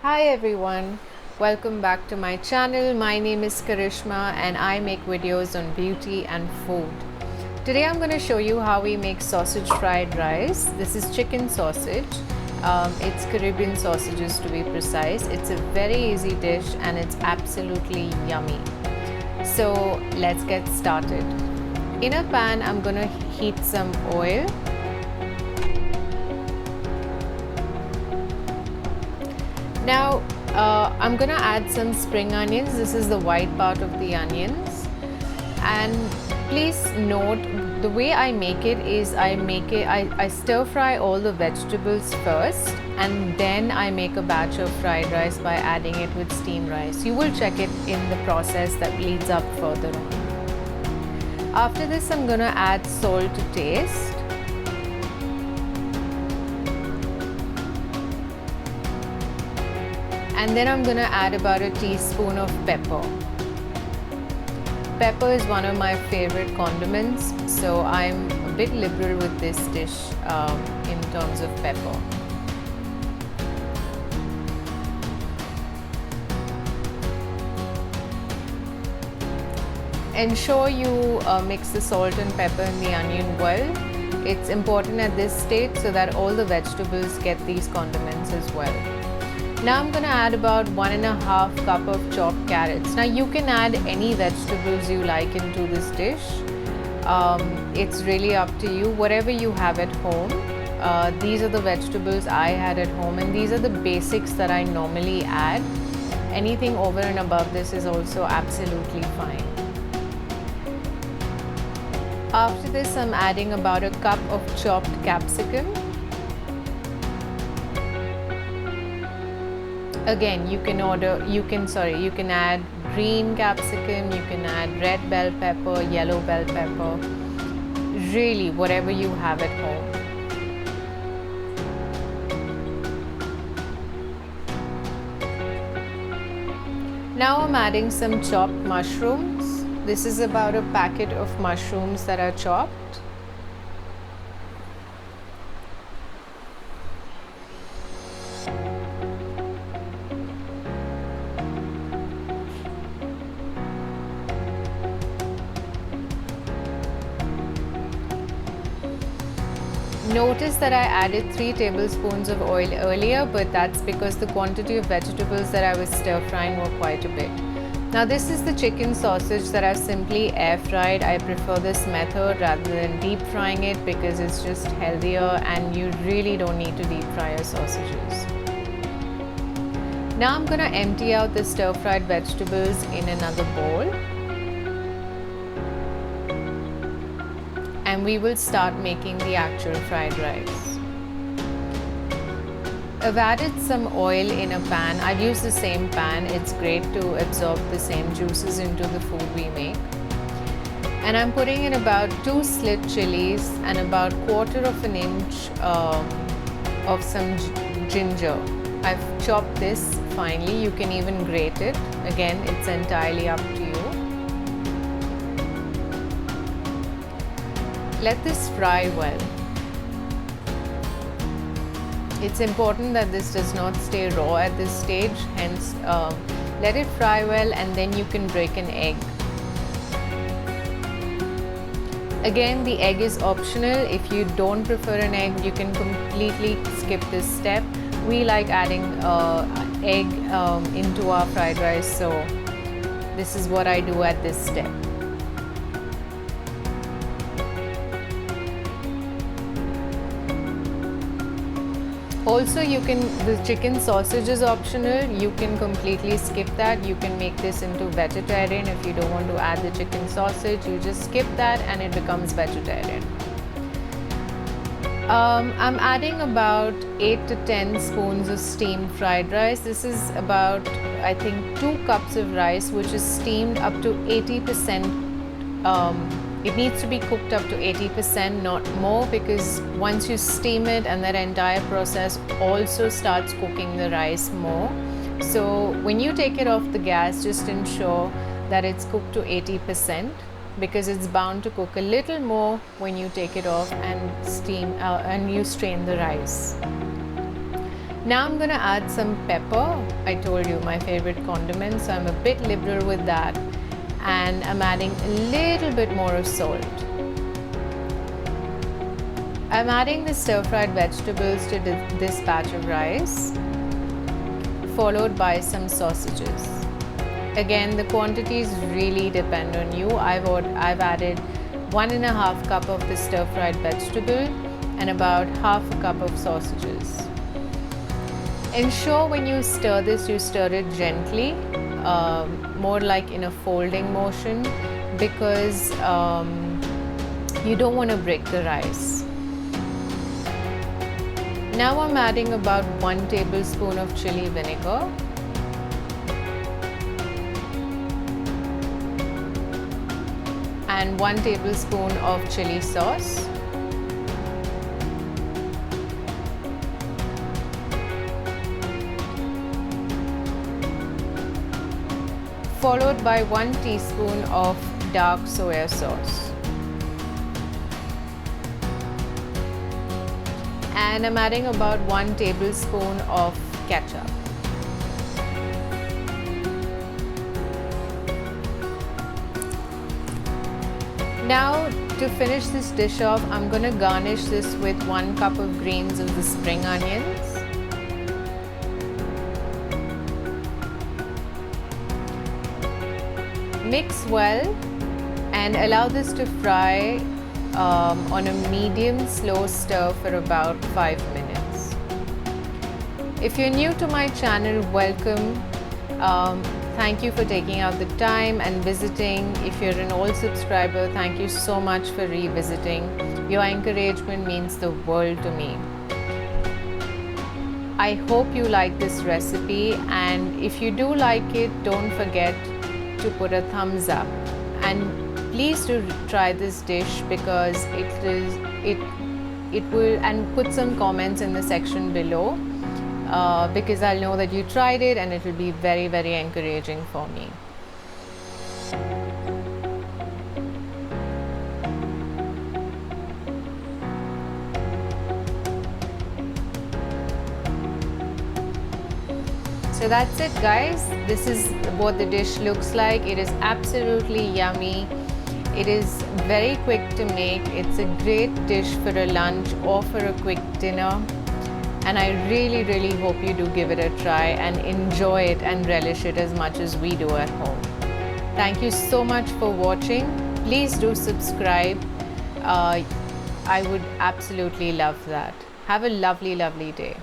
Hi everyone, welcome back to my channel. My name is Karishma and I make videos on beauty and food. Today I'm going to show you how we make sausage fried rice. This is chicken sausage. It's Caribbean sausages to be precise. It's a very easy dish and it's absolutely yummy. So let's get started. In a pan I'm going to heat some oil. Now I'm gonna add some spring onions. This is the white part of the onions, and please note the way I make it is I stir fry all the vegetables first and then I make a batch of fried rice by adding it with steamed rice. You will check it in the process that leads up further on. After this I'm gonna add salt to taste. And then I'm going to add about a teaspoon of pepper. Pepper is one of my favorite condiments, so I'm a bit liberal with this dish in terms of pepper. Ensure you mix the salt and pepper and the onion well. It's important at this stage so that all the vegetables get these condiments as well. Now I'm going to add about 1.5 cup of chopped carrots. Now you can add any vegetables you like into this dish. It's really up to you, whatever you have at home. These are the vegetables I had at home and these are the basics that I normally add. Anything over and above this is also absolutely fine. After this I'm adding about a cup of chopped capsicum. Again, you can add green capsicum, you can add red bell pepper, yellow bell pepper, really whatever you have at home. Now I'm adding some chopped mushrooms. This is about a packet of mushrooms that are chopped. Notice that I added 3 tablespoons of oil earlier, but that's because the quantity of vegetables that I was stir frying were quite a bit. Now this is the chicken sausage that I've simply air fried. I prefer this method rather than deep frying it because it's just healthier and you really don't need to deep fry your sausages. Now I'm going to empty out the stir fried vegetables in another bowl. And we will start making the actual fried rice. I've added some oil in a pan. I've used the same pan. It's great to absorb the same juices into the food we make. And I'm putting in about 2 slit chillies and about 1/4 inch of some ginger. I've chopped this finely. You can even grate it. Again, it's entirely up to you. Let this fry well. It's important that this does not stay raw at this stage, hence let it fry well and then you can break an egg. Again, the egg is optional. If you don't prefer an egg, you can completely skip this step. We like adding egg into our fried rice, so this is what I do at this step. Also, the chicken sausage is optional. You can completely skip that. You can make this into vegetarian if you don't want to add the chicken sausage. You just skip that and it becomes vegetarian. I'm adding about 8 to 10 spoons of steamed fried rice. This is about, I think, 2 cups of rice which is steamed up to 80%. It needs to be cooked up to 80%, not more, because once you steam it and that entire process also starts cooking the rice more. So when you take it off the gas, just ensure that it's cooked to 80% because it's bound to cook a little more when you take it off and steam and you strain the rice. Now I'm gonna add some pepper. I told you my favorite condiment, so I'm a bit liberal with that. And I'm adding a little bit more of salt. I'm adding the stir-fried vegetables to this batch of rice, followed by some sausages. Again, the quantities really depend on you. I've added 1.5 cup of the stir-fried vegetable and about half a cup of sausages. Ensure when you stir this, you stir it gently, more like in a folding motion, because you don't want to break the rice. Now I'm adding about 1 tablespoon of chili vinegar. And 1 tablespoon of chili sauce. Followed by 1 teaspoon of dark soya sauce. And I'm adding about 1 tablespoon of ketchup. Now to finish this dish off, I'm going to garnish this with 1 cup of grains of the spring onions. Mix well and allow this to fry on a medium slow stir for about 5 minutes. If you're new to my channel, welcome. Thank you for taking out the time and visiting. If you're an old subscriber, thank you so much for revisiting. Your encouragement means the world to me. I hope you like this recipe, and if you do like it, don't forget to put a thumbs up. And please do try this dish because it will, and put some comments in the section below because I'll know that you tried it, and it will be very, very encouraging for me. So that's it, guys. This is what the dish looks like. It is absolutely yummy. It is very quick to make. It's a great dish for a lunch or for a quick dinner. And I really, really hope you do give it a try and enjoy it and relish it as much as we do at home. Thank you so much for watching. Please do subscribe. I would absolutely love that. Have a lovely, lovely day.